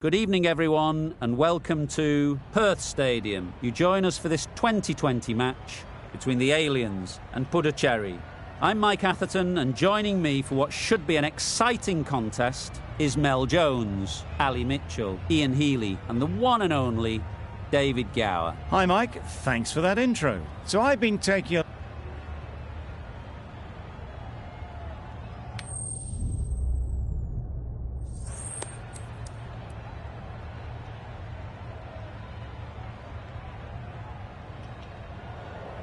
Good evening, everyone, and welcome to Perth Stadium. You join us for this 2020 match between the Aliens and Puducherry. I'm Mike Atherton, and joining me for what should be an exciting contest is Mel Jones, Ali Mitchell, Ian Healy, and the one and only David Gower. Hi, Mike. Thanks for that intro. So I've been taking a...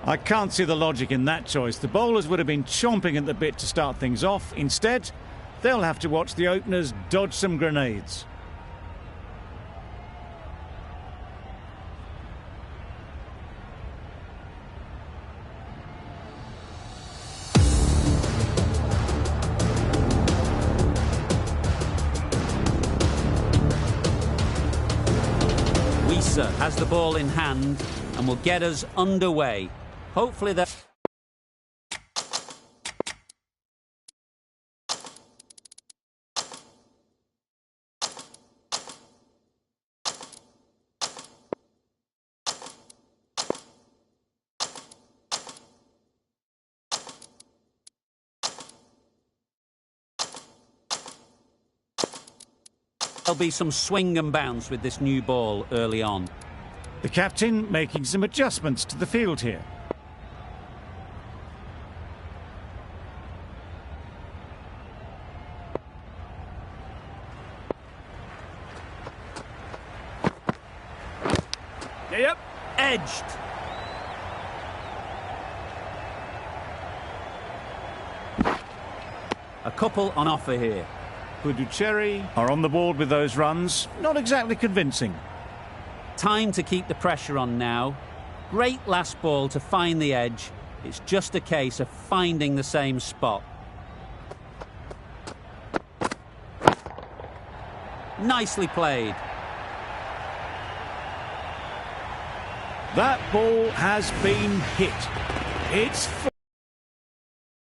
I can't see the logic in that choice. The bowlers would have been chomping at the bit to start things off. Instead, they'll have to watch the openers dodge some grenades. Wisa has the ball in hand and will get us underway. Hopefully that... There'll be some swing and bounce with this new ball early on. The captain making some adjustments to the field here. Yep. Edged. A couple on offer here. Puducherry are on the board with those runs. Not exactly convincing. Time to keep the pressure on now. Great last ball to find the edge. It's just a case of finding the same spot. Nicely played. That ball has been hit. It's...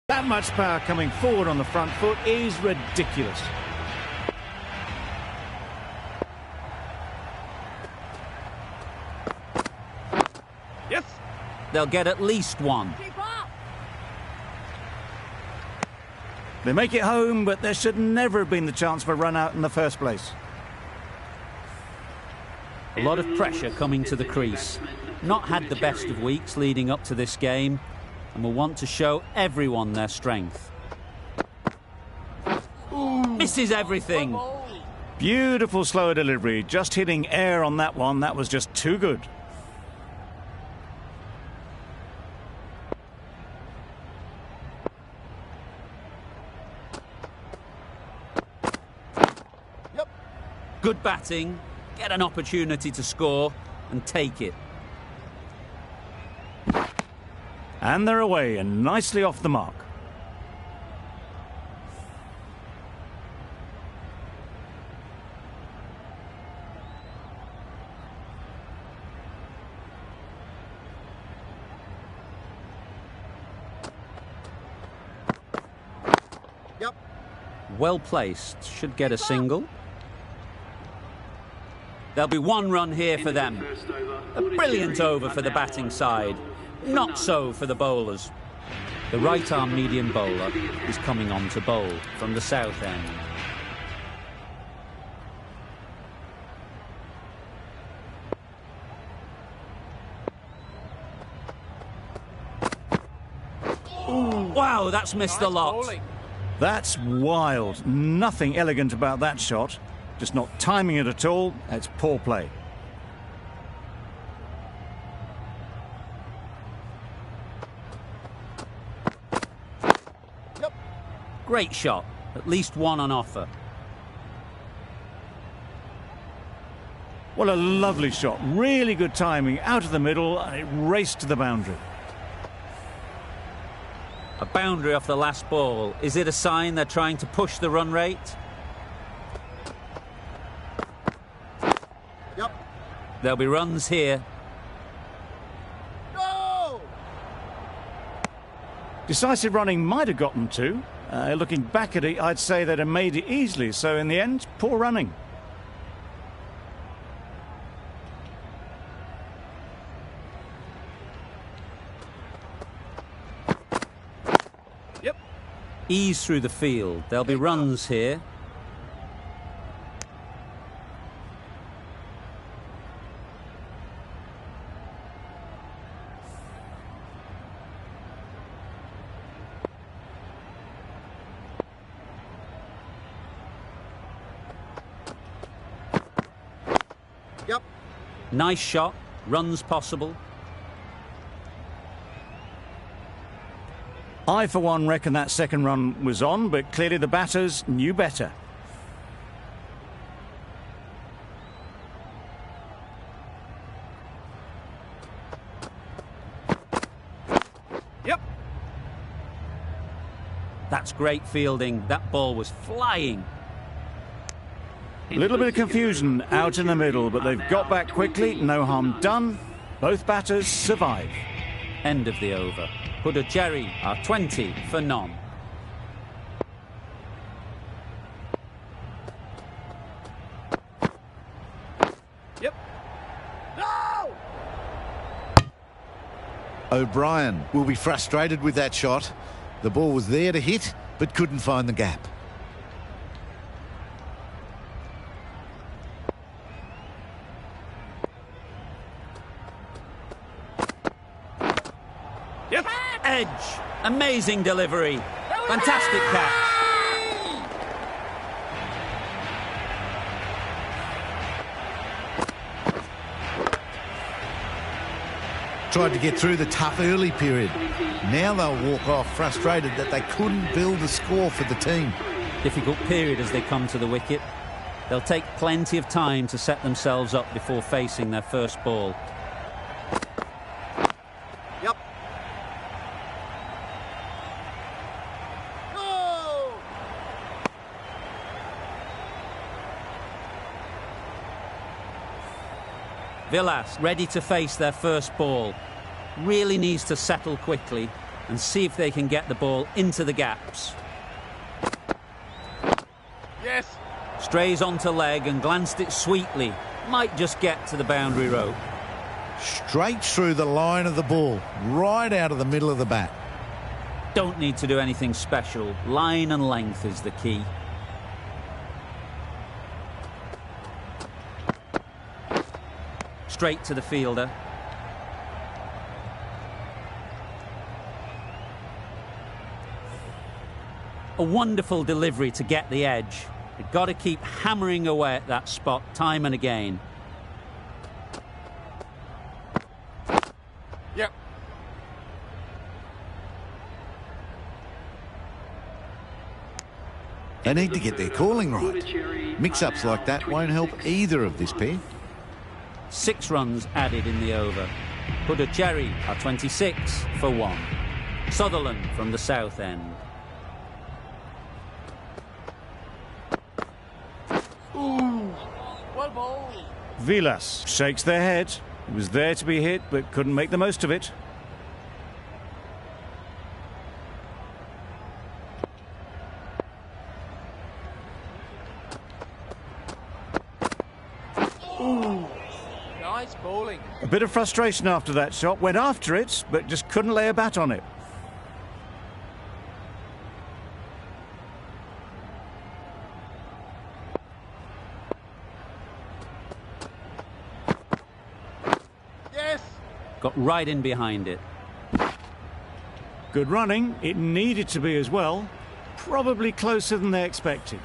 That much power coming forward on the front foot is ridiculous. Yes. They'll get at least one. They make it home, but there should never have been the chance for a run out in the first place. A lot of pressure coming to the crease. Not had the best of weeks leading up to this game, and will want to show everyone their strength. Misses everything. Beautiful slower delivery, just hitting air on that one. That was just too good. Yep. Good batting, get an opportunity to score and take it. And they're away and nicely off the mark. Yep. Well placed. Should get a single. There'll be one run here for them. A brilliant over for the batting side. Not so for the bowlers. The right-arm medium bowler is coming on to bowl from the south end. Ooh, wow, that's missed a lot. That's wild. Nothing elegant about that shot. Just not timing it at all. It's poor play. Great shot. At least one on offer. What a lovely shot. Really good timing. Out of the middle, and it raced to the boundary. A boundary off the last ball. Is it a sign they're trying to push the run rate? Yep. There'll be runs here. Go! Decisive running might have gotten two. Looking back at it, I'd say they'd have made it easily. So in the end, poor running. Yep. Ease through the field. There'll be runs here. Yep. Nice shot. Runs possible. I, for one, reckon that second run was on, but clearly the batters knew better. Yep. That's great fielding. That ball was flying. A little bit of confusion out in the middle, but they've got back quickly. No harm done. Both batters survive. End of the over. Puducherry are 20 for none. Yep. No! O'Brien will be frustrated with that shot. The ball was there to hit, but couldn't find the gap. Yep. Edge. Amazing delivery. Fantastic catch. Tried to get through the tough early period. Now they'll walk off frustrated that they couldn't build a score for the team. Difficult period as they come to the wicket. They'll take plenty of time to set themselves up before facing their first ball. Yep. Villas ready to face their first ball. Really needs to settle quickly and see if they can get the ball into the gaps. Yes. Strays onto leg and glanced it sweetly. Might just get to the boundary rope. Straight through the line of the ball, right out of the middle of the bat. Don't need to do anything special. Line and length is the key. Straight to the fielder. A wonderful delivery to get the edge. You've got to keep hammering away at that spot time and again. Yep. They need to get their calling right. Mix-ups like that won't help either of this pair. 6 runs added in the over. Puducherry are 26 for 1. Sutherland from the south end. Ooh. Well ball. Villas shakes their head. It was there to be hit, but couldn't make the most of it. Ooh. Nice bowling. A bit of frustration after that shot. Went after it, but just couldn't lay a bat on it. Yes. Got right in behind it. Good running. It needed to be as well. Probably closer than they expected.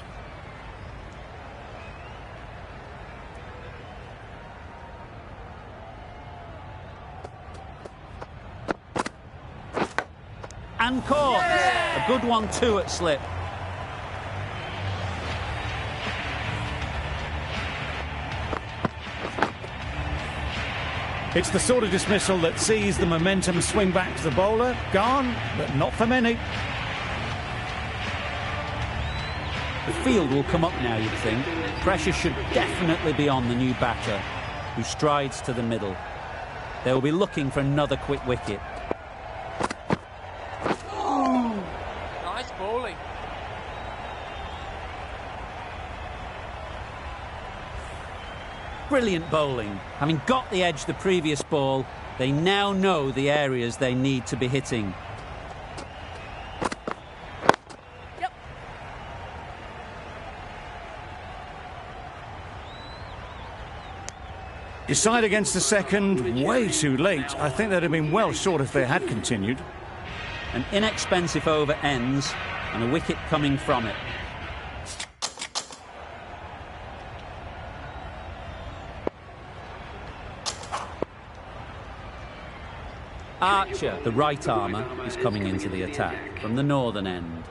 And caught. A good one too at slip. It's the sort of dismissal that sees the momentum swing back to the bowler. Gone, but not for many. The field will come up now, you'd think. Pressure should definitely be on the new batter, who strides to the middle. They will be looking for another quick wicket. Nice bowling. Brilliant bowling. Having got the edge the previous ball, they now know the areas they need to be hitting. Decide against the second, way too late. I think they'd have been well short if they had continued. An inexpensive over ends and a wicket coming from it. Archer, the right armour, is coming into the attack from the northern end.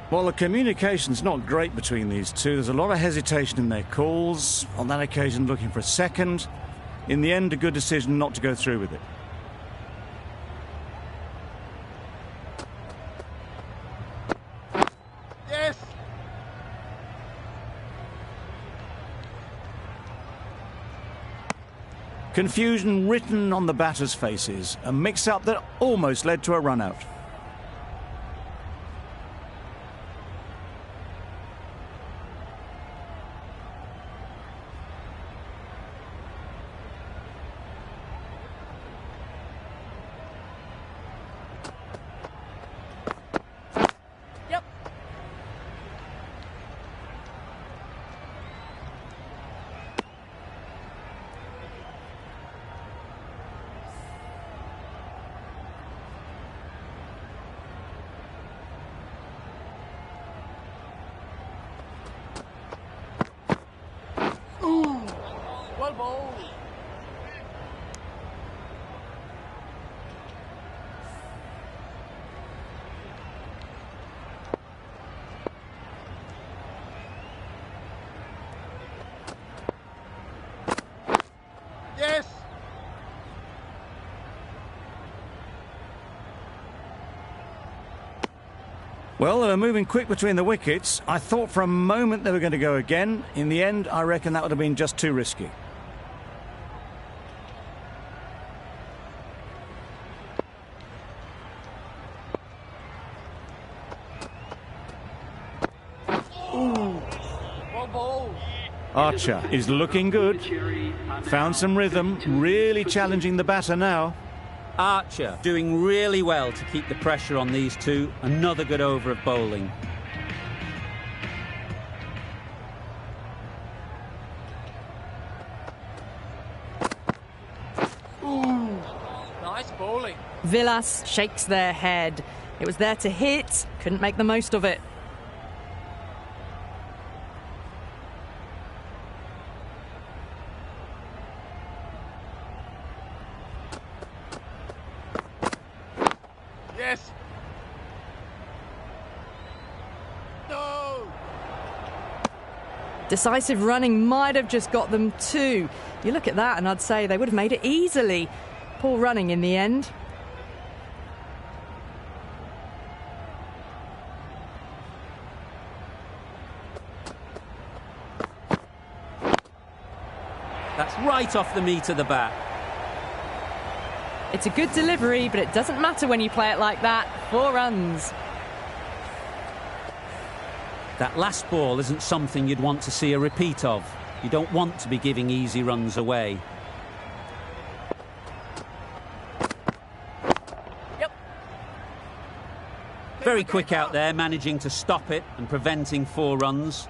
Well, the communication's not great between these two. There's a lot of hesitation in their calls. On that occasion, looking for a second. In the end, a good decision not to go through with it. Yes. Confusion written on the batters' faces. A mix-up that almost led to a run-out. Well bowled. Yes. Well, they were moving quick between the wickets. I thought for a moment they were going to go again. In the end, I reckon that would have been just too risky. Well bowled. Archer is looking good. Found some rhythm, really challenging the batter now. Archer doing really well to keep the pressure on these two. Another good over of bowling. Nice bowling. Villas shakes their head. It was there to hit, couldn't make the most of it. Yes. No. Decisive running might have just got them two. You look at that and I'd say they would have made it easily. Poor running in the end. That's right off the meat of the bat. It's a good delivery, but it doesn't matter when you play it like that. 4 runs. That last ball isn't something you'd want to see a repeat of. You don't want to be giving easy runs away. Yep. Very quick out there, managing to stop it and preventing 4 runs.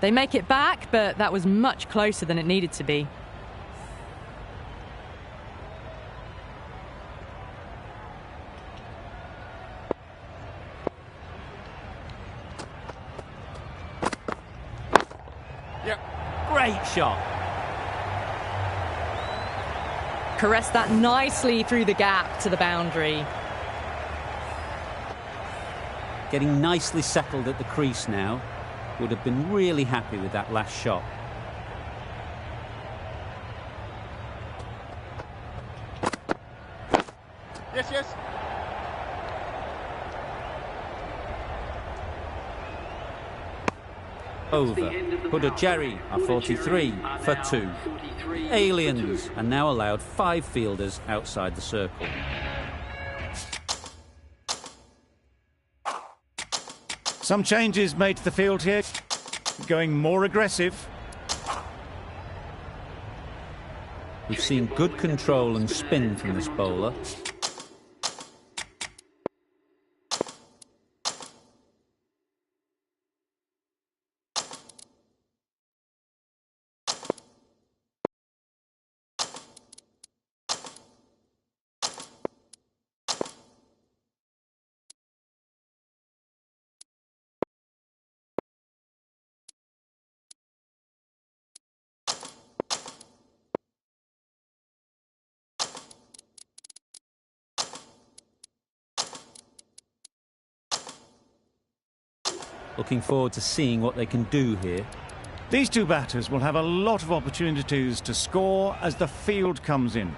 They make it back, but that was much closer than it needed to be. Great shot. Caressed that nicely through the gap to the boundary. Getting nicely settled at the crease now. Would have been really happy with that last shot. Yes, yes. over. Puducherry are 43 for 2. Aliens are now allowed 5 fielders outside the circle. Some changes made to the field here, going more aggressive. We've seen good control and spin from this bowler. Looking forward to seeing what they can do here. These two batters will have a lot of opportunities to score as the field comes in.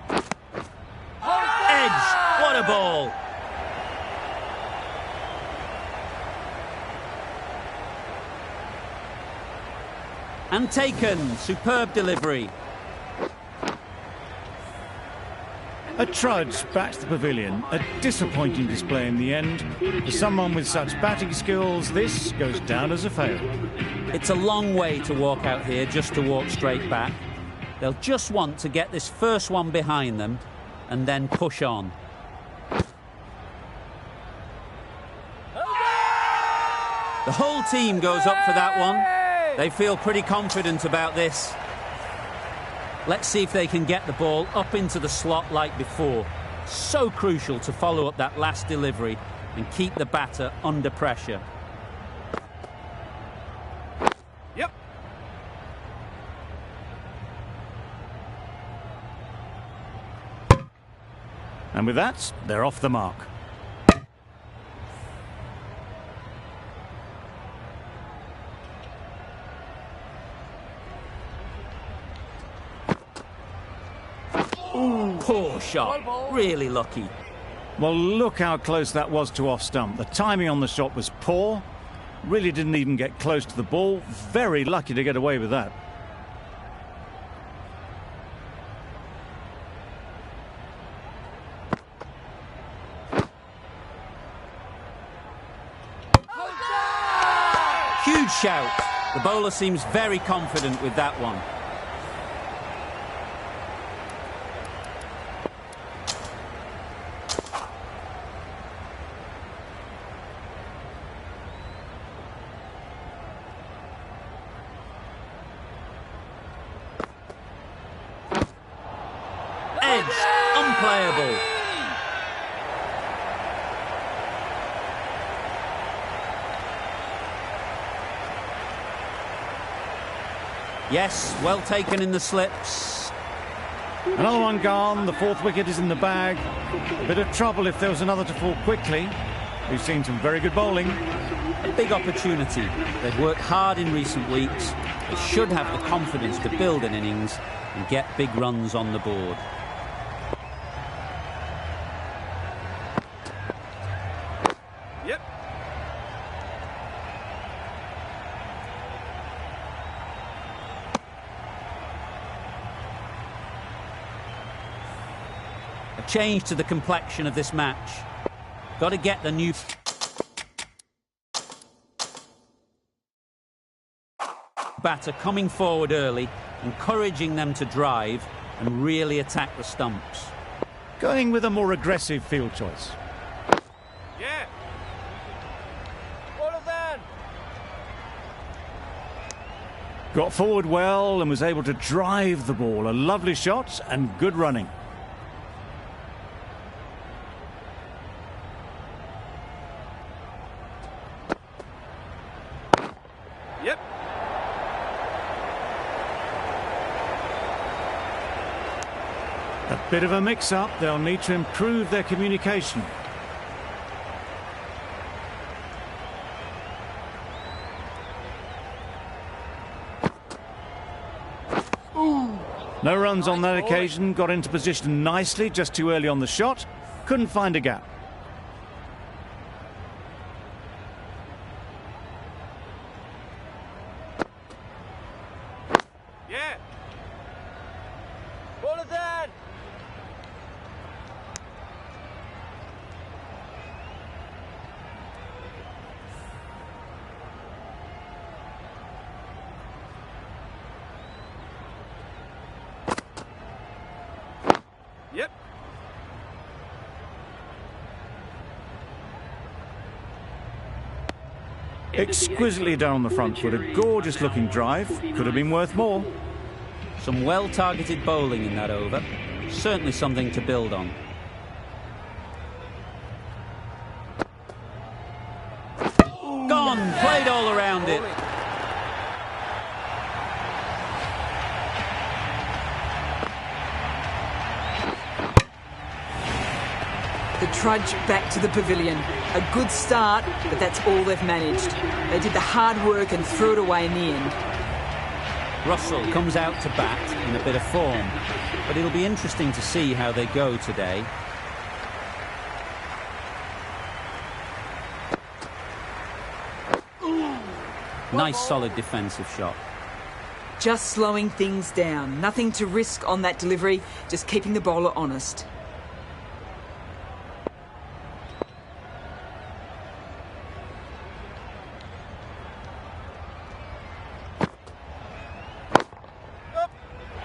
Edge! What a ball! And taken. Superb delivery. A trudge back to the pavilion, a disappointing display in the end. For someone with such batting skills, this goes down as a fail. It's a long way to walk out here just to walk straight back. They'll just want to get this first one behind them and then push on. The whole team goes up for that one. They feel pretty confident about this. Let's see if they can get the ball up into the slot like before. So crucial to follow up that last delivery and keep the batter under pressure. Yep. And with that, they're off the mark. Poor shot. Really lucky. Well, look how close that was to off stump. The timing on the shot was poor. Really didn't even get close to the ball. Very lucky to get away with that. Huge shout. The bowler seems very confident with that one. Edge, unplayable. Yes, well taken in the slips. Another one gone. The fourth wicket is in the bag. A bit of trouble if there was another to fall quickly. We've seen some very good bowling. A big opportunity. They've worked hard in recent weeks. They should have the confidence to build an innings and get big runs on the board. Yep. A change to the complexion of this match. Got to get the new batter coming forward early, encouraging them to drive and really attack the stumps. Going with a more aggressive field choice. Yeah. What of that? Got forward well and was able to drive the ball. A lovely shot and good running. Yep. A bit of a mix-up. They'll need to improve their communication. No runs on that occasion. Got into position nicely, just too early on the shot. Couldn't find a gap. Exquisitely done on the front foot. A gorgeous looking drive. Could have been worth more. Some well-targeted bowling in that over. Certainly something to build on. Gone! Played all around it. The trudge back to the pavilion. A good start, but that's all they've managed. They did the hard work and threw it away in the end. Russell comes out to bat in a bit of form, but it'll be interesting to see how they go today. Nice solid defensive shot. Just slowing things down. Nothing to risk on that delivery, just keeping the bowler honest.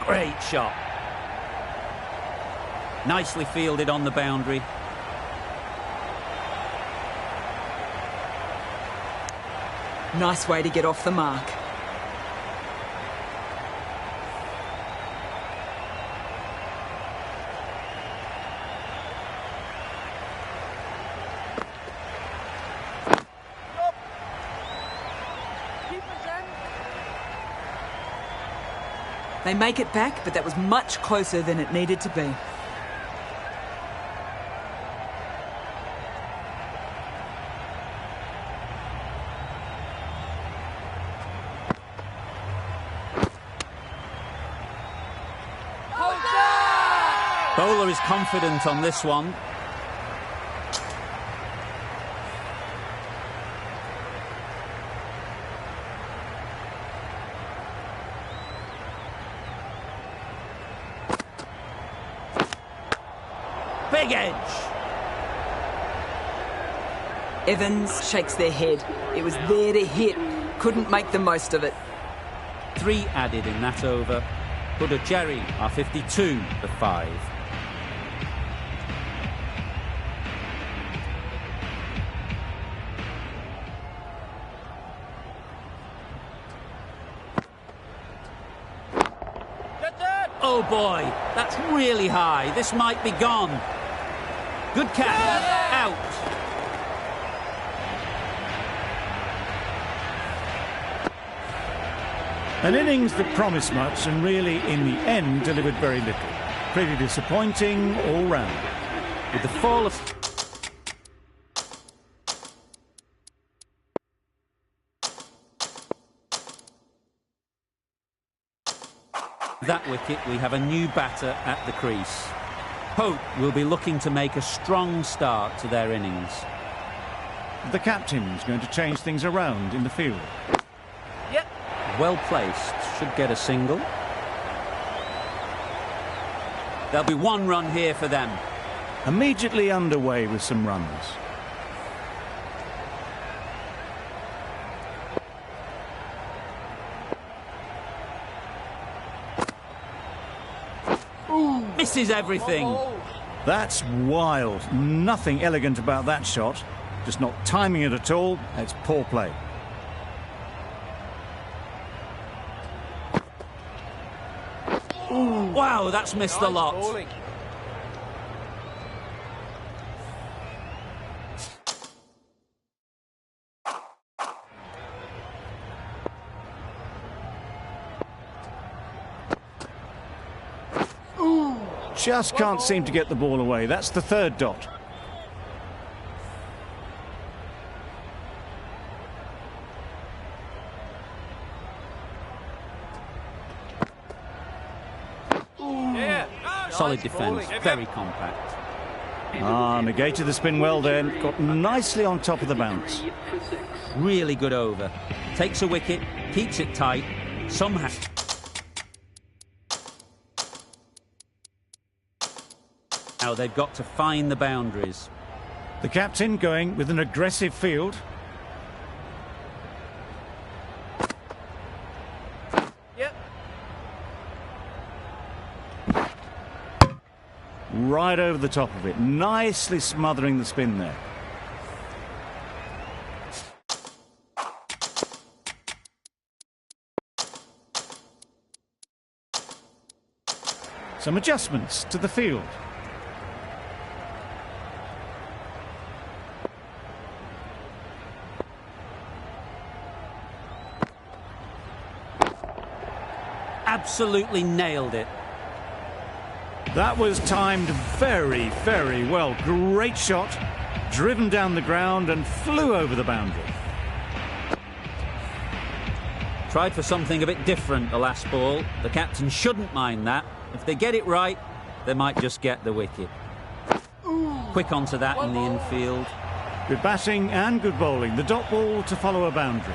Great shot. Nicely fielded on the boundary. Nice way to get off the mark. They make it back, but that was much closer than it needed to be. Bowler is confident on this one. Big edge. Evans shakes their head. It was there to hit. Couldn't make the most of it. 3 added in that over. Puducherry are 52 for 5. Oh boy, that's really high. This might be gone. Good catch. Out. An innings that promised much and really, in the end, delivered very little. Pretty disappointing all round. With the fall of... that wicket, we have a new batter at the crease. Pope will be looking to make a strong start to their innings. The captain's going to change things around in the field. Yep. Well placed. Should get a single. There'll be 1 run here for them. Immediately underway with some runs. Misses everything. That's wild. Nothing elegant about that shot. Just not timing it at all. It's poor play. Wow, that's missed a lot. Just can't seem to get the ball away. That's the 3rd dot. Solid defence, very compact. Negated the spin well then. Got nicely on top of the bounce. Really good over. Takes a wicket, keeps it tight, somehow... Now they've got to find the boundaries. The captain going with an aggressive field. Yep. Right over the top of it. Nicely smothering the spin there. Some adjustments to the field. Absolutely nailed it. That was timed very, very well. Great shot, driven down the ground and flew over the boundary. Tried for something a bit different the last ball. The captain shouldn't mind that. If they get it right, they might just get the wicket. Quick onto that in the infield. Good batting and good bowling. The dot ball to follow a boundary.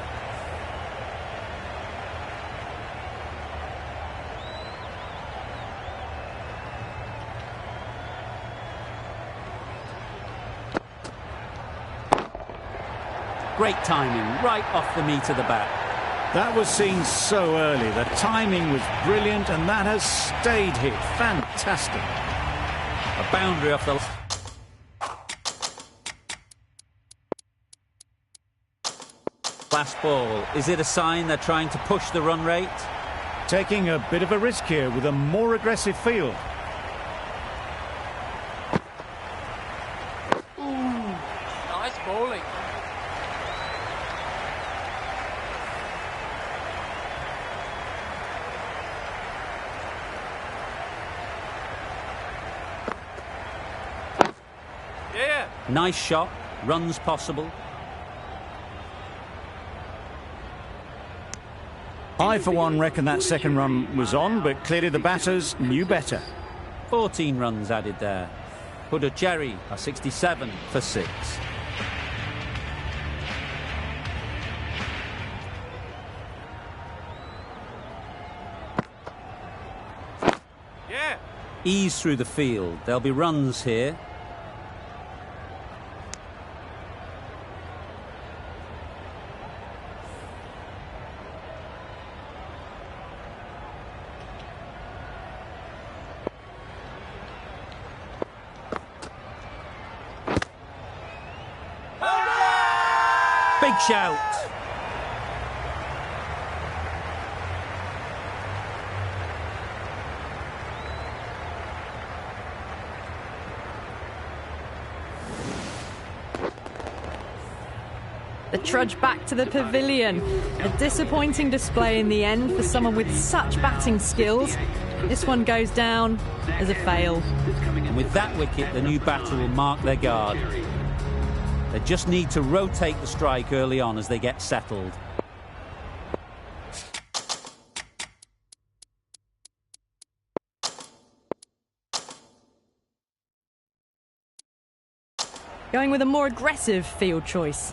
Great timing, right off the meat of the bat. That was seen so early. The timing was brilliant and that has stayed hit. Fantastic. A boundary off the... last ball. Is it a sign they're trying to push the run rate? Taking a bit of a risk here with a more aggressive field. Nice bowling. Yeah. Nice shot. Runs possible. I, for one, reckon that second run was on, but clearly the batters knew better. 14 runs added there. Puducherry are 67 for 6. Yeah. Ease through the field. There'll be runs here. Big shout. The trudge back to the pavilion. A disappointing display in the end for someone with such batting skills. This one goes down as a fail. And with that wicket, the new batter will mark their guard. They just need to rotate the strike early on as they get settled. Going with a more aggressive field choice.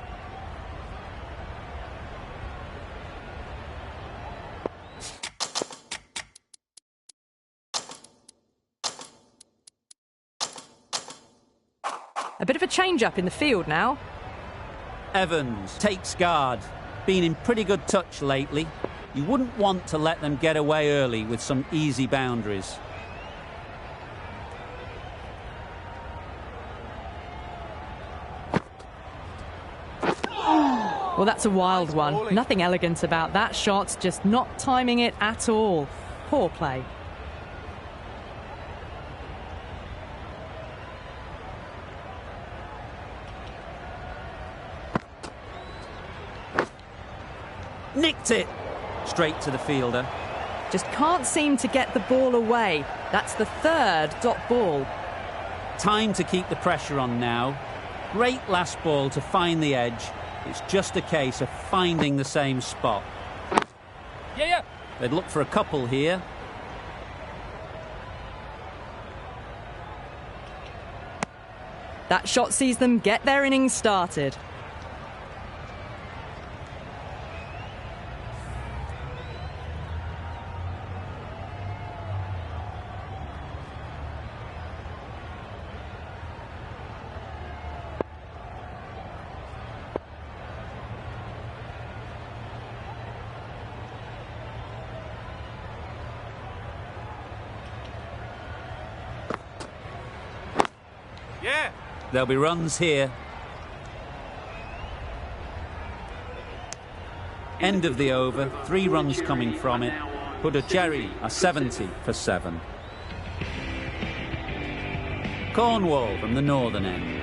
A bit of a change-up in the field now. Evans takes guard. Been in pretty good touch lately. You wouldn't want to let them get away early with some easy boundaries. Well, that's a wild one. Nothing elegant about that shot, just not timing it at all. Poor play. Nicked it! Straight to the fielder. Just can't seem to get the ball away. That's the third dot ball. Time to keep the pressure on now. Great last ball to find the edge. It's just a case of finding the same spot. Yeah. They'd look for a couple here. That shot sees them get their innings started. Yeah. There'll be runs here. End of the over. 3 runs coming from it. Puducherry are 70 for 7. Cornwall from the northern end.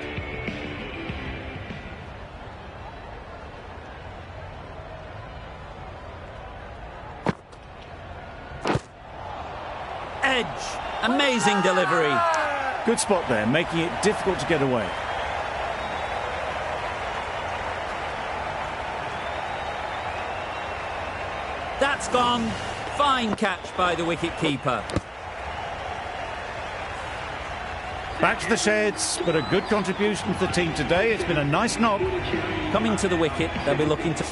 Edge. Amazing delivery. Good spot there, making it difficult to get away. That's gone. Fine catch by the wicket-keeper. Back to the sheds, but a good contribution to the team today. It's been a nice knock. Coming to the wicket, they'll be looking to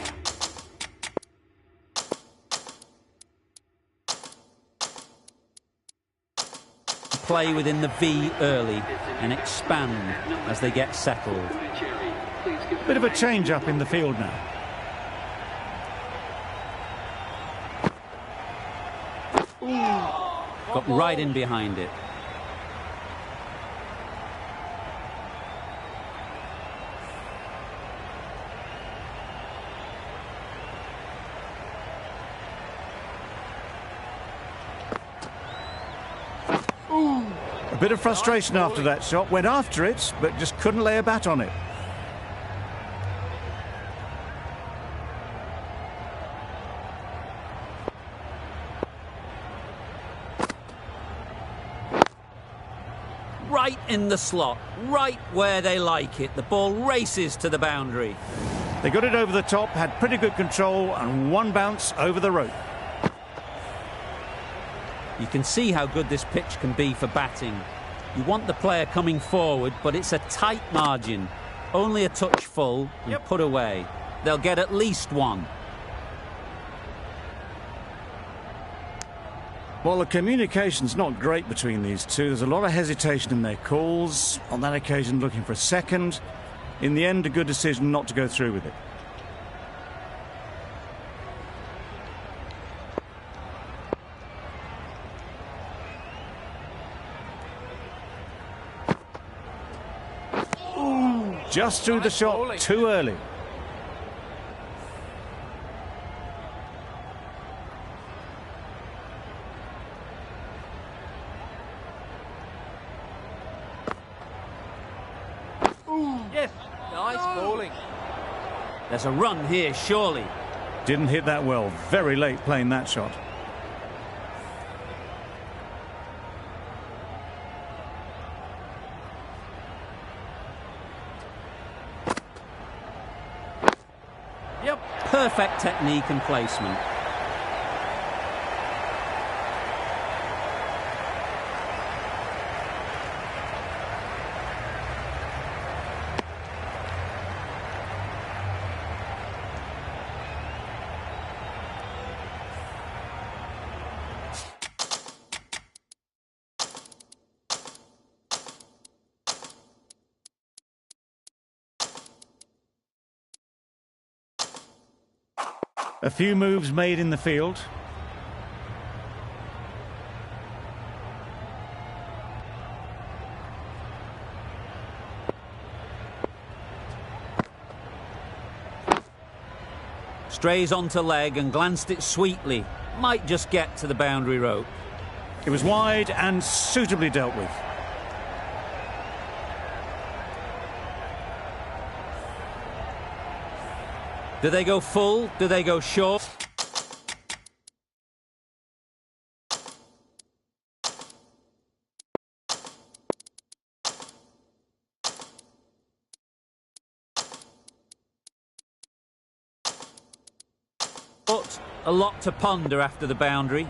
play within the V early and expand as they get settled. Bit of a change-up in the field now. Got right in behind it. A bit of frustration after that shot. Went after it, but just couldn't lay a bat on it. Right in the slot, right where they like it. The ball races to the boundary. They got it over the top, had pretty good control, and one bounce over the rope. You can see how good this pitch can be for batting. You want the player coming forward, but it's a tight margin. Only a touch full and put away. They'll get at least one. Well, the communication's not great between these two. There's a lot of hesitation in their calls. On that occasion, looking for a second. In the end, a good decision not to go through with it. Just through the shot too early. Yes, nice bowling. There's a run here, surely. Didn't hit that well. Very late playing that shot. Yep. Perfect technique and placement. A few moves made in the field. Strays onto leg and glanced it sweetly. Might just get to the boundary rope. It was wide and suitably dealt with. Do they go full? Do they go short? But a lot to ponder after the boundary.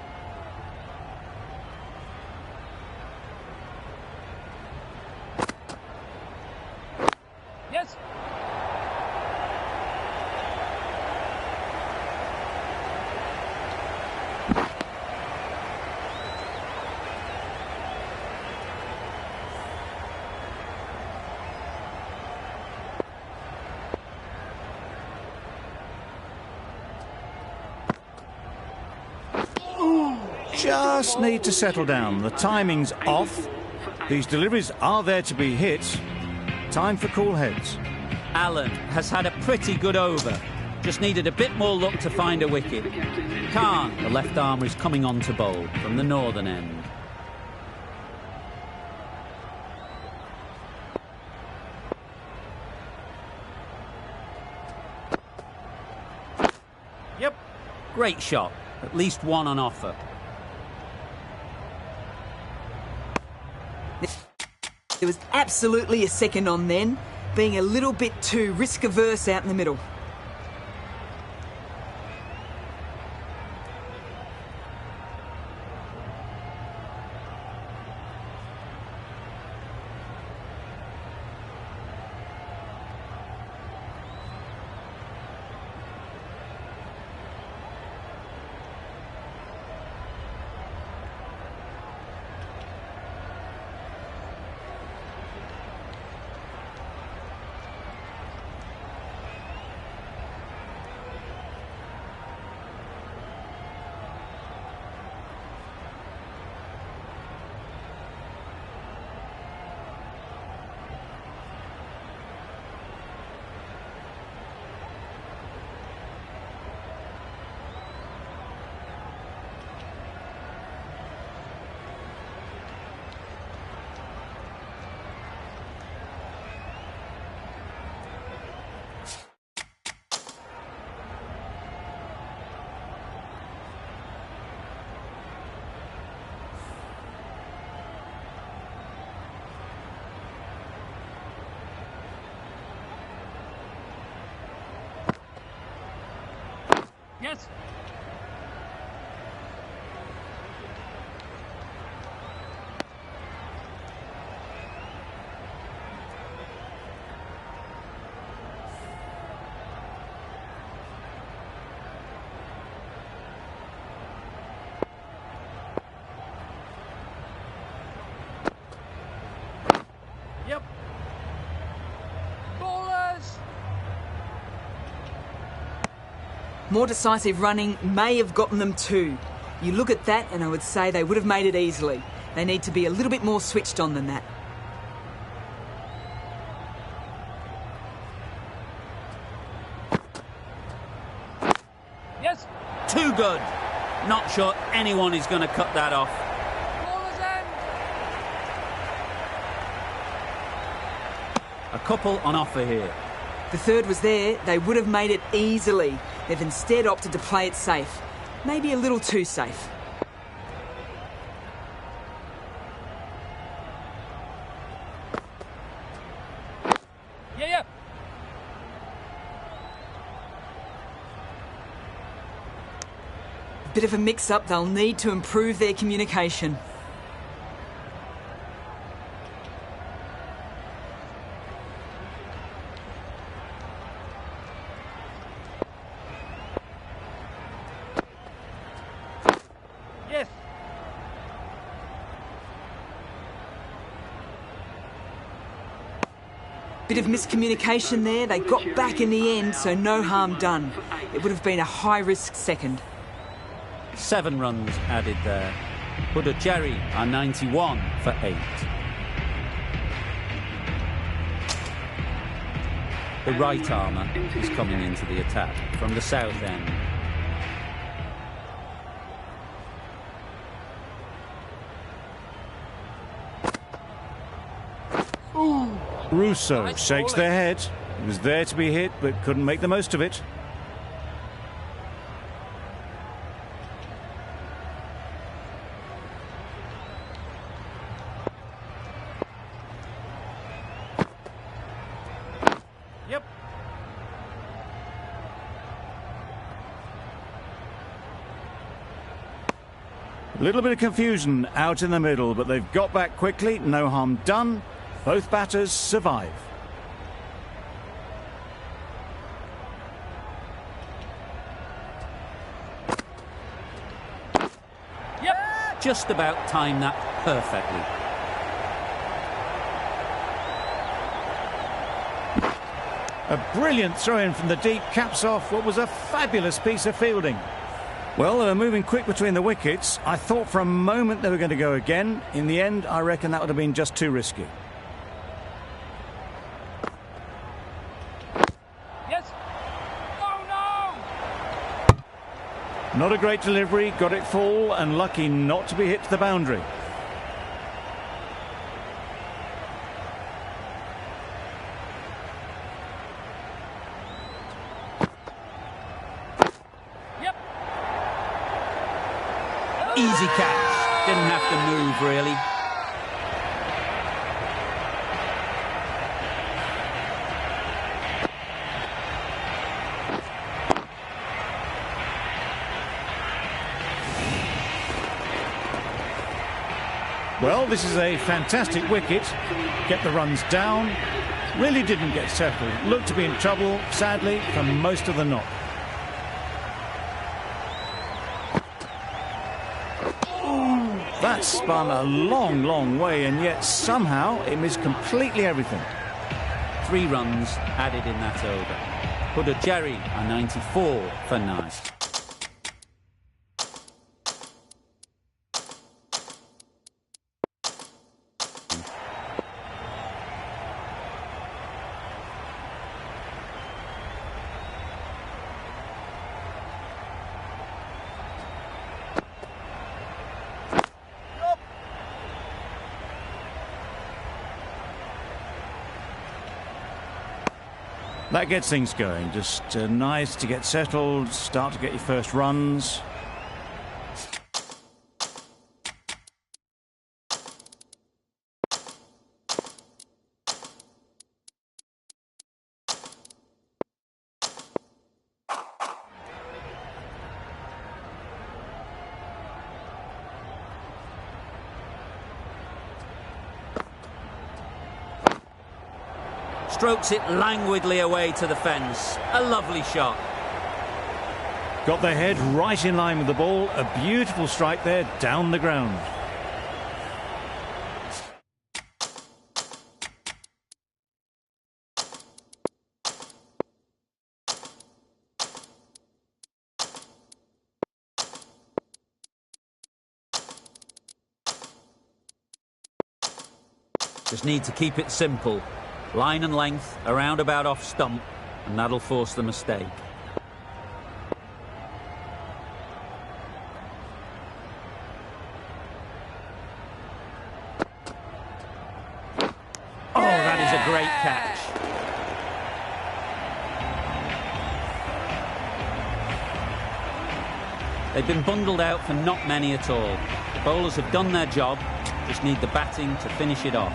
Yes. Just need to settle down. The timing's off. These deliveries are there to be hit. Time for cool heads. Allen has had a pretty good over. Just needed a bit more luck to find a wicket. Khan, the left armer, is coming on to bowl from the northern end. Yep. Great shot. At least one on offer. There was absolutely a second on then, being a little bit too risk-averse out in the middle. Yes. Yep. Ballers. More decisive running may have gotten them too. You look at that and I would say they would have made it easily. They need to be a little bit more switched on than that. Yes. Too good. Not sure anyone is going to cut that off. Ballers end. A couple on offer here. The third was there, they would have made it easily. They've instead opted to play it safe. Maybe a little too safe. Yeah. Bit of a mix-up, they'll need to improve their communication. Yes. Bit of miscommunication there, they got back in the end, so no harm done. It would have been a high-risk second. 7 runs added there. Puducherry are 91 for 8. The right armour is coming into the attack from the south end. Russo Nice shakes bowling. their head. He was there to be hit, but couldn't make the most of it. Yep. A little bit of confusion out in the middle, but they've got back quickly. No harm done. Both batters survive. Yep. Just about timed that perfectly. A brilliant throw-in from the deep caps off what was a fabulous piece of fielding. Well, they were moving quick between the wickets. I thought for a moment they were going to go again. In the end, I reckon that would have been just too risky. Yes. Oh no. Not a great delivery, got it full and lucky not to be hit to the boundary. Easy catch. Didn't have to move, really. Well, this is a fantastic wicket. Get the runs down. Really didn't get settled. Looked to be in trouble, sadly, for most of the knock. That spun a long, long way, and yet somehow it missed completely everything. 3 runs added in that over. Puducherry are 94 for 9. That gets things going. Just nice to get settled, start to get your first runs. Strokes it languidly away to the fence. A lovely shot. Got their head right in line with the ball. A beautiful strike there down the ground. Just need to keep it simple. Line and length, around about off stump, and that'll force the mistake. Oh, that is a great catch. They've been bundled out for not many at all. The bowlers have done their job, just need the batting to finish it off.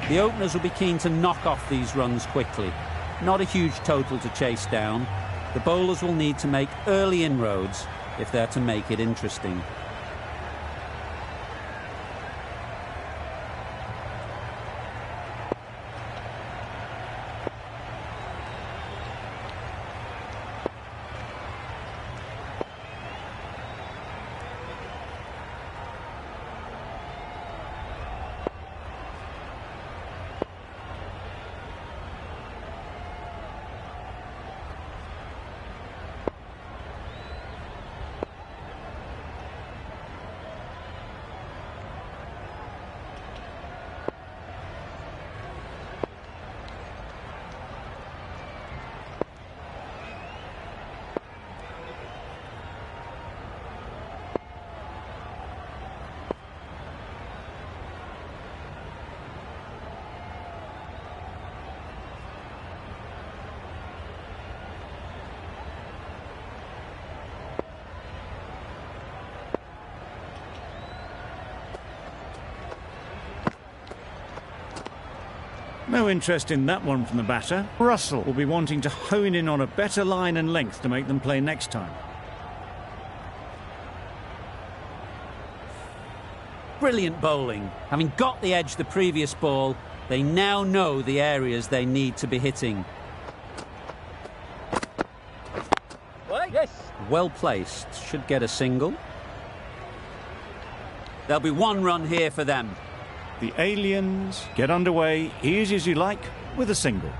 The openers will be keen to knock off these runs quickly. Not a huge total to chase down. The bowlers will need to make early inroads if they're to make it interesting. No interest in that one from the batter. Russell will be wanting to hone in on a better line and length to make them play next time. Brilliant bowling. Having got the edge the previous ball, they now know the areas they need to be hitting. Yes. Well placed. Should get a single. There'll be 1 run here for them. The aliens get underway, easy as you like, with a single.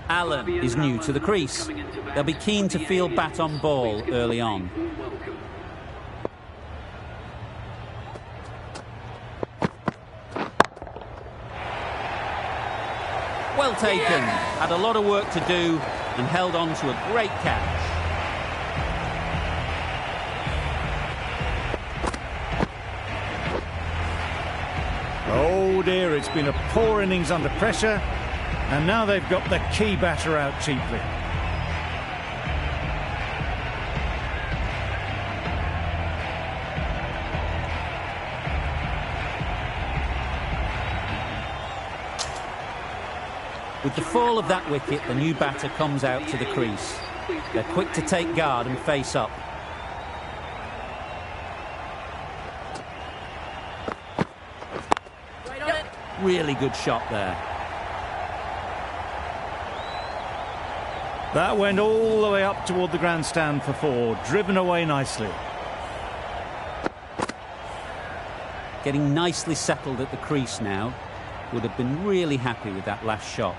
Allen is new to the crease. They'll be keen to field bat on ball early on. Well taken. Had a lot of work to do and held on to a great catch. Oh dear, it's been a poor innings under pressure. And now they've got the key batter out cheaply. With the fall of that wicket, the new batter comes out to the crease. They're quick to take guard and face up. Really good shot there. That went all the way up toward the grandstand for 4, driven away nicely. Getting nicely settled at the crease now. Would have been really happy with that last shot.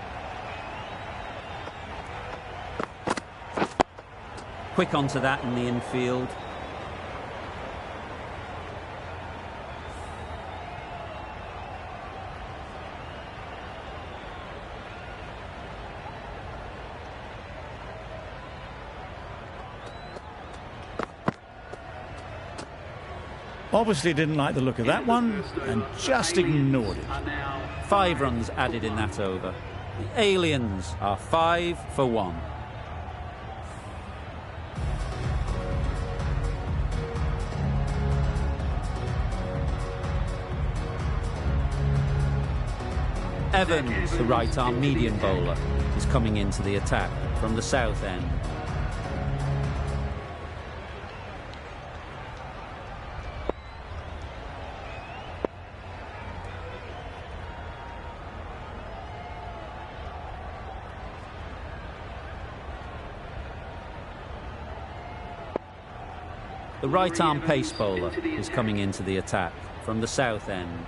Quick onto that in the infield. Obviously didn't like the look of that one and just ignored it. 5 runs added in that over. The Aliens are 5 for 1. Evans, the right-arm medium bowler, is coming into the attack from the south end. The right-arm pace bowler is coming into the attack from the south end.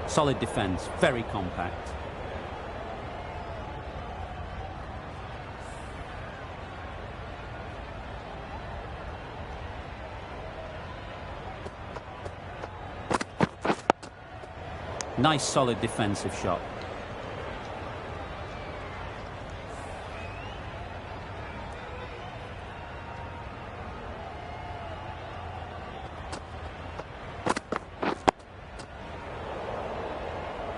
Solid defence, very compact. Nice solid defensive shot.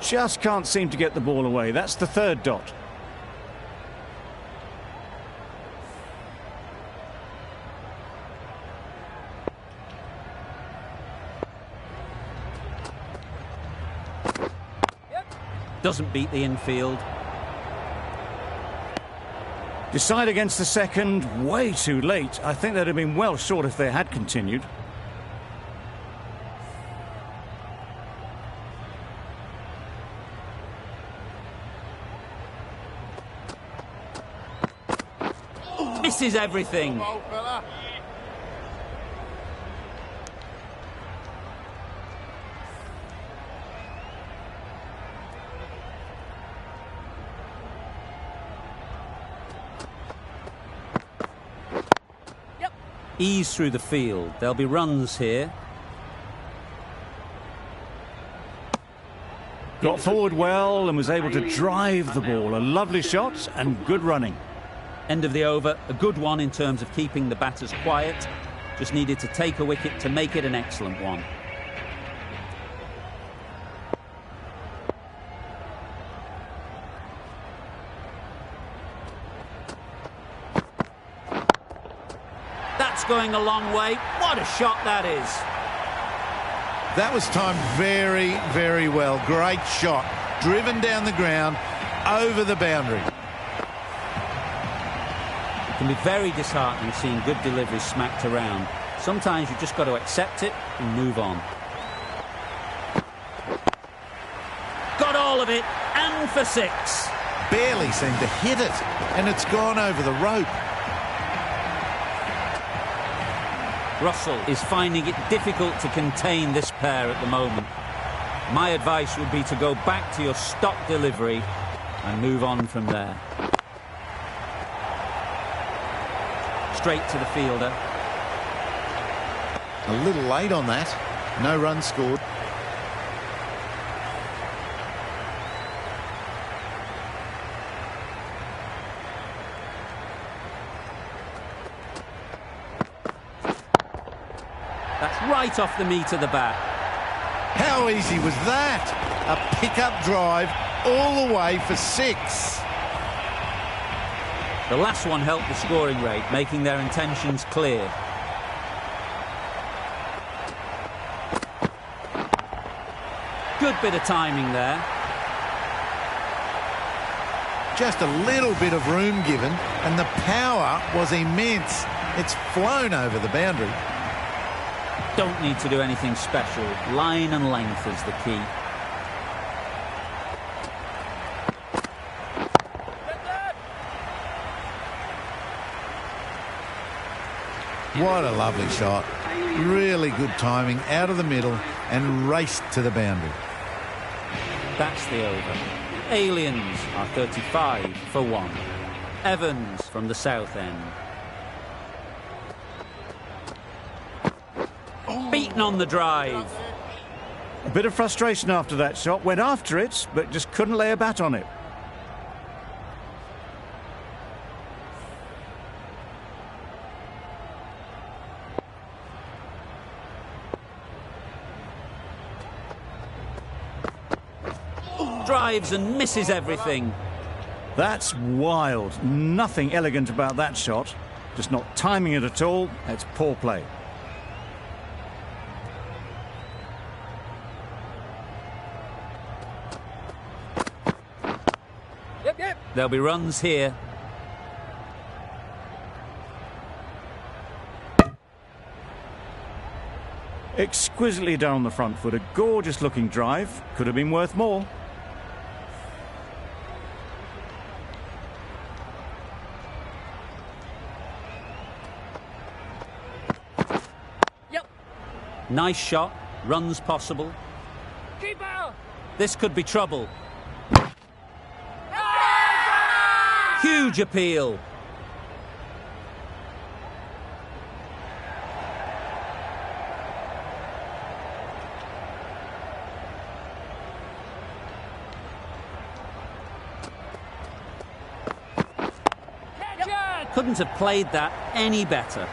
Just can't seem to get the ball away. That's the 3rd dot. Doesn't beat the infield. Decide against the second, way too late. I think they'd have been well short if they had continued. Misses everything. Ease through the field. There'll be runs here. Got forward well and was able to drive the ball. A lovely shot and good running. End of the over. A good one in terms of keeping the batters quiet. Just needed to take a wicket to make it an excellent one. Going a long way. What a shot that is. That was timed very, very well. Great shot. Driven down the ground, over the boundary. It can be very disheartening seeing good deliveries smacked around. Sometimes you've just got to accept it and move on. Got all of it, and for 6. Barely seemed to hit it, and it's gone over the rope. Russell is finding it difficult to contain this pair at the moment. My advice would be to go back to your stock delivery and move on from there. Straight to the fielder. A little late on that. No run scored. That's right off the meat of the bat. How easy was that? A pickup drive all the way for 6. The last one helped the scoring rate, making their intentions clear. Good bit of timing there. Just a little bit of room given, and the power was immense. It's flown over the boundary. Don't need to do anything special. Line and length is the key. What a lovely shot. Really good timing out of the middle and raced to the boundary. That's the over. Aliens are 35 for 1. Evans from the south end. Beaten on the drive. A bit of frustration after that shot. Went after it, but just couldn't lay a bat on it. Drives and misses everything. That's wild. Nothing elegant about that shot. Just not timing it at all. It's poor play. Yep. There'll be runs here. Exquisitely done on the front foot. A gorgeous looking drive. Could have been worth more. Nice shot. Runs possible. Keeper! This could be trouble. Huge appeal. Couldn't have played that any better.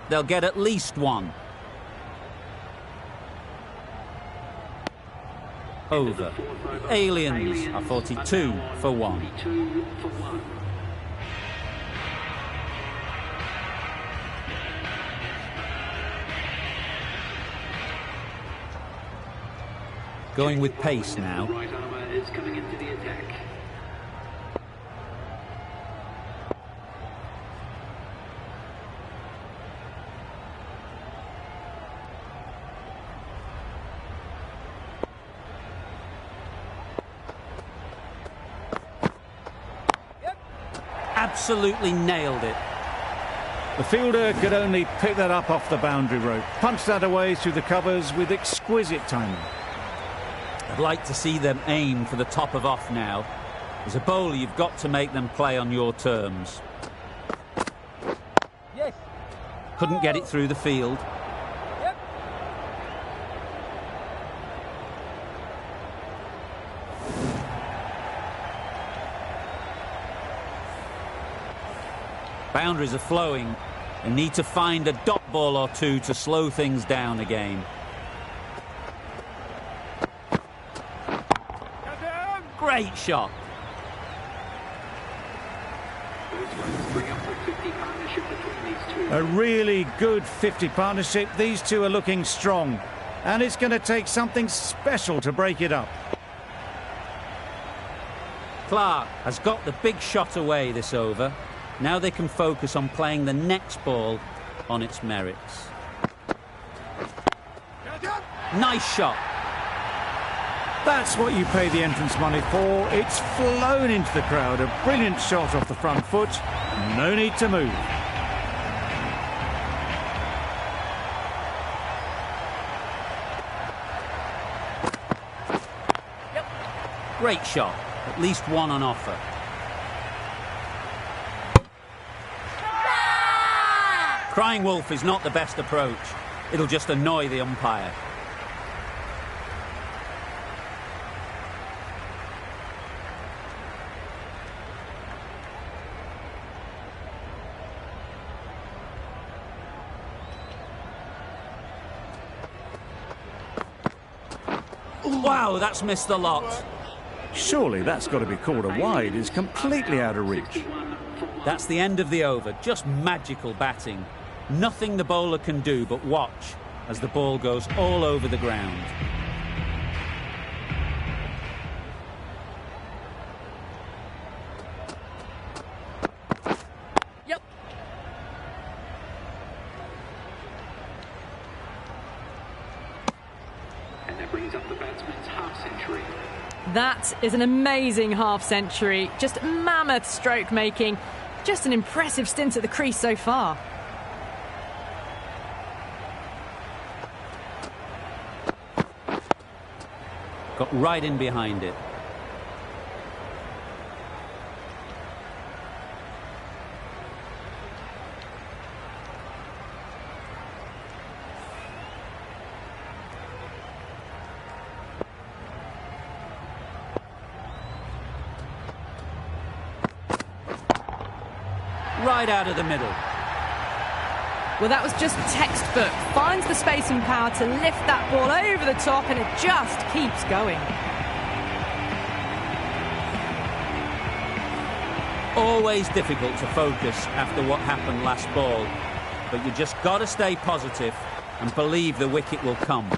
They'll get at least one. Over. Aliens are 42 for 1. Going with pace now. Right armour is coming into the attack. Absolutely nailed it. The fielder could only pick that up off the boundary rope. Punched that away through the covers with exquisite timing. I'd like to see them aim for the top of off now. As a bowler, you've got to make them play on your terms. Yes. Couldn't get it through the field. Yep. Boundaries are flowing. They need to find a dot ball or two to slow things down again. Great shot. A really good 50 partnership. These two are looking strong. And it's going to take something special to break it up. Clark has got the big shot away this over. Now they can focus on playing the next ball on its merits. Nice shot. That's what you pay the entrance money for. It's flown into the crowd. A brilliant shot off the front foot. No need to move. Great shot, at least one on offer. Crying wolf is not the best approach. It'll just annoy the umpire. Wow, that's missed the lot. Surely that's got to be called a wide. It's completely out of reach. That's the end of the over. Just magical batting. Nothing the bowler can do but watch as the ball goes all over the ground. Yep. And that brings up the batsman's half-century. That is an amazing half-century. Just mammoth stroke making. Just an impressive stint at the crease so far. Got right in behind it. Right out of the middle. Well, that was just textbook. Finds the space and power to lift that ball over the top, and it just keeps going. Always difficult to focus after what happened last ball, but you just got to stay positive and believe the wicket will come.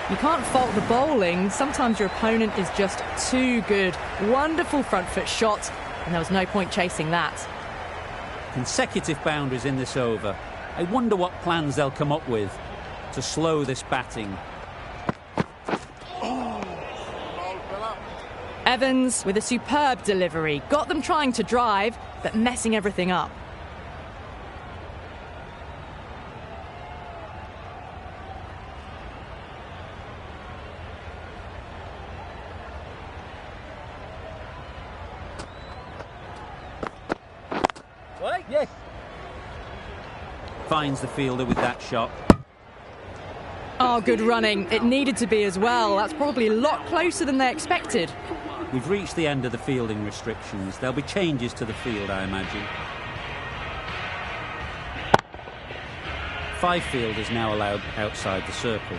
You can't fault the bowling. Sometimes your opponent is just too good. Wonderful front foot shot, and there was no point chasing that. Consecutive boundaries in this over. I wonder what plans they'll come up with to slow this batting. Evans with a superb delivery. Got them trying to drive, but messing everything up. Yes. Finds the fielder with that shot. Oh, good running. It needed to be as well. That's probably a lot closer than they expected. We've reached the end of the fielding restrictions. There'll be changes to the field, I imagine. 5 fielders now allowed outside the circle.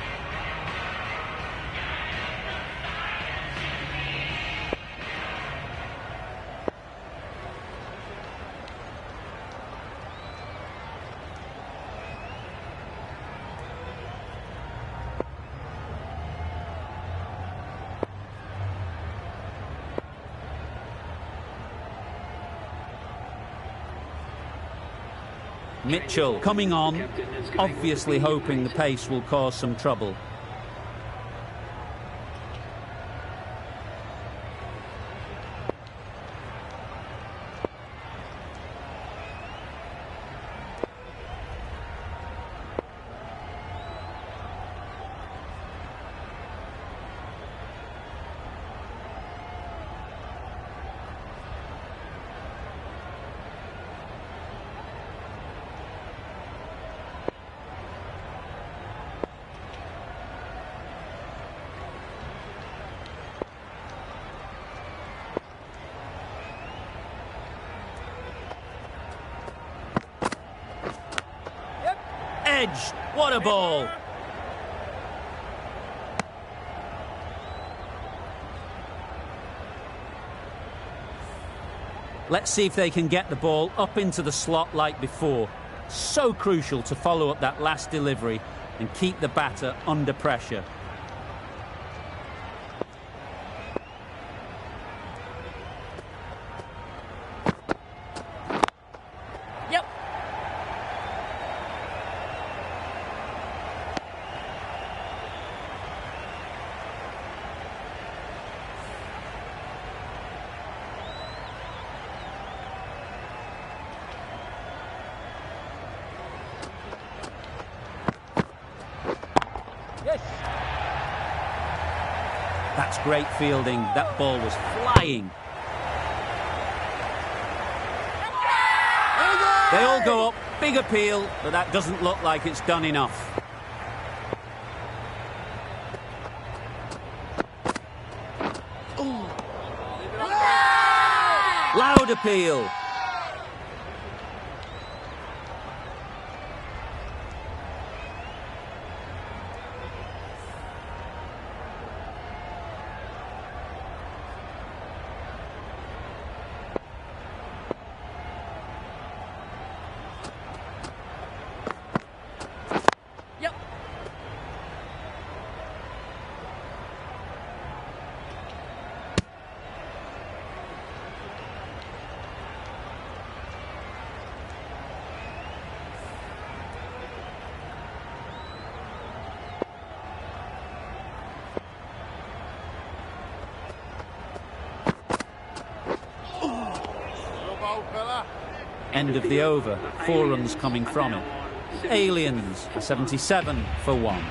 Mitchell coming on, obviously hoping the pace will cause some trouble. Edged. What a ball. Let's see if they can get the ball up into the slot like before. So crucial to follow up that last delivery and keep the batter under pressure. Yep. That's great fielding. That ball was flying. They all go up. Big appeal, but that doesn't look like it's done enough. Loud appeal. End of the over, 4 runs coming from it. Aliens, 77 for 1.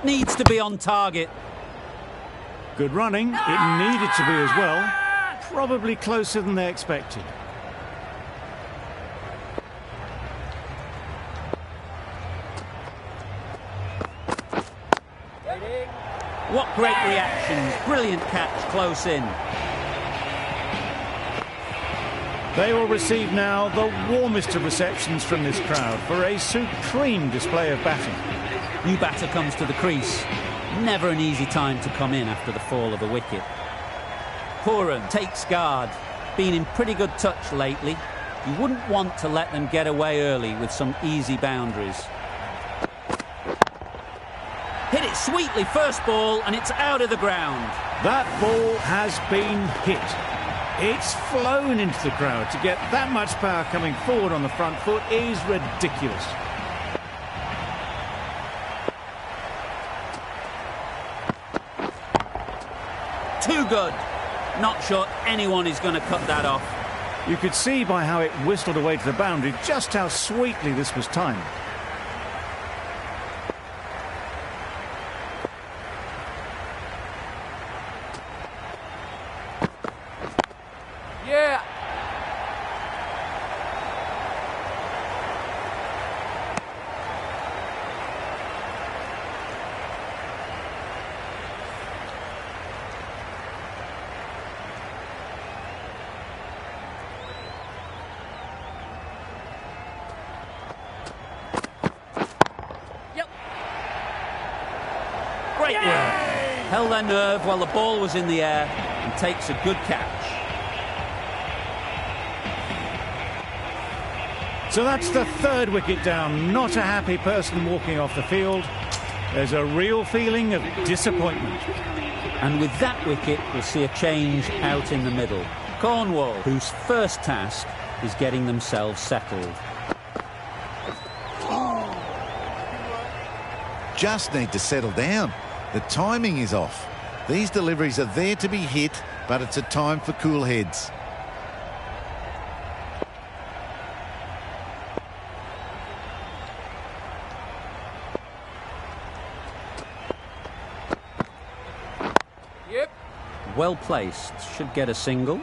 Needs to be on target. Good running. It needed to be as well. Probably closer than they expected. What great reactions. Brilliant catch close in. They will receive now the warmest of receptions from this crowd for a supreme display of batting. New batter comes to the crease. Never an easy time to come in after the fall of a wicket. Pooran takes guard. Been in pretty good touch lately. You wouldn't want to let them get away early with some easy boundaries. Hit it sweetly, first ball, and it's out of the ground. That ball has been hit. It's flown into the crowd. To get that much power coming forward on the front foot is ridiculous. Too good. Not sure anyone is going to cut that off. You could see by how it whistled away to the boundary just how sweetly this was timed. Yeah. Great work. Held their nerve while the ball was in the air and takes a good catch. So that's the third wicket down. Not a happy person walking off the field. There's a real feeling of disappointment. And with that wicket, we'll see a change out in the middle. Cornwall, whose first task is getting themselves settled. Just need to settle down. The timing is off. These deliveries are there to be hit, but it's a time for cool heads. Yep. Well placed, should get a single.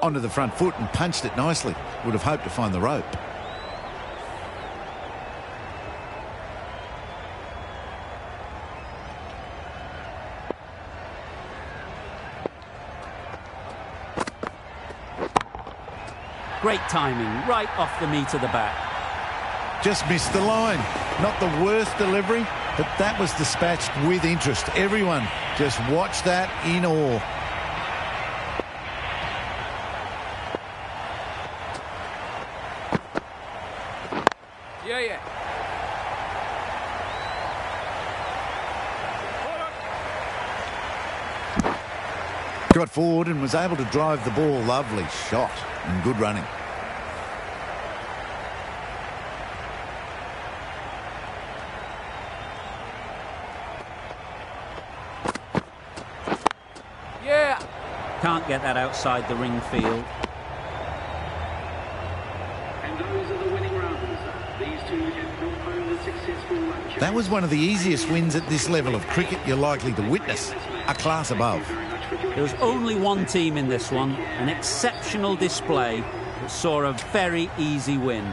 Onto the front foot and punched it nicely. Would have hoped to find the rope. Great timing, right off the meat of the bat. Just missed the line. Not the worst delivery, but that was dispatched with interest. Everyone just watched that in awe. Yeah. Got forward and was able to drive the ball. Lovely shot and good running. Yeah. Can't get that outside the ring field. And those are the winning runs. These two have brought home the successful lunch. That was one of the easiest wins at this level of cricket you're likely to witness. A class above. There was only one team in this one, an exceptional display that saw a very easy win.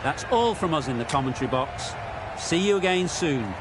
That's all from us in the commentary box. See you again soon.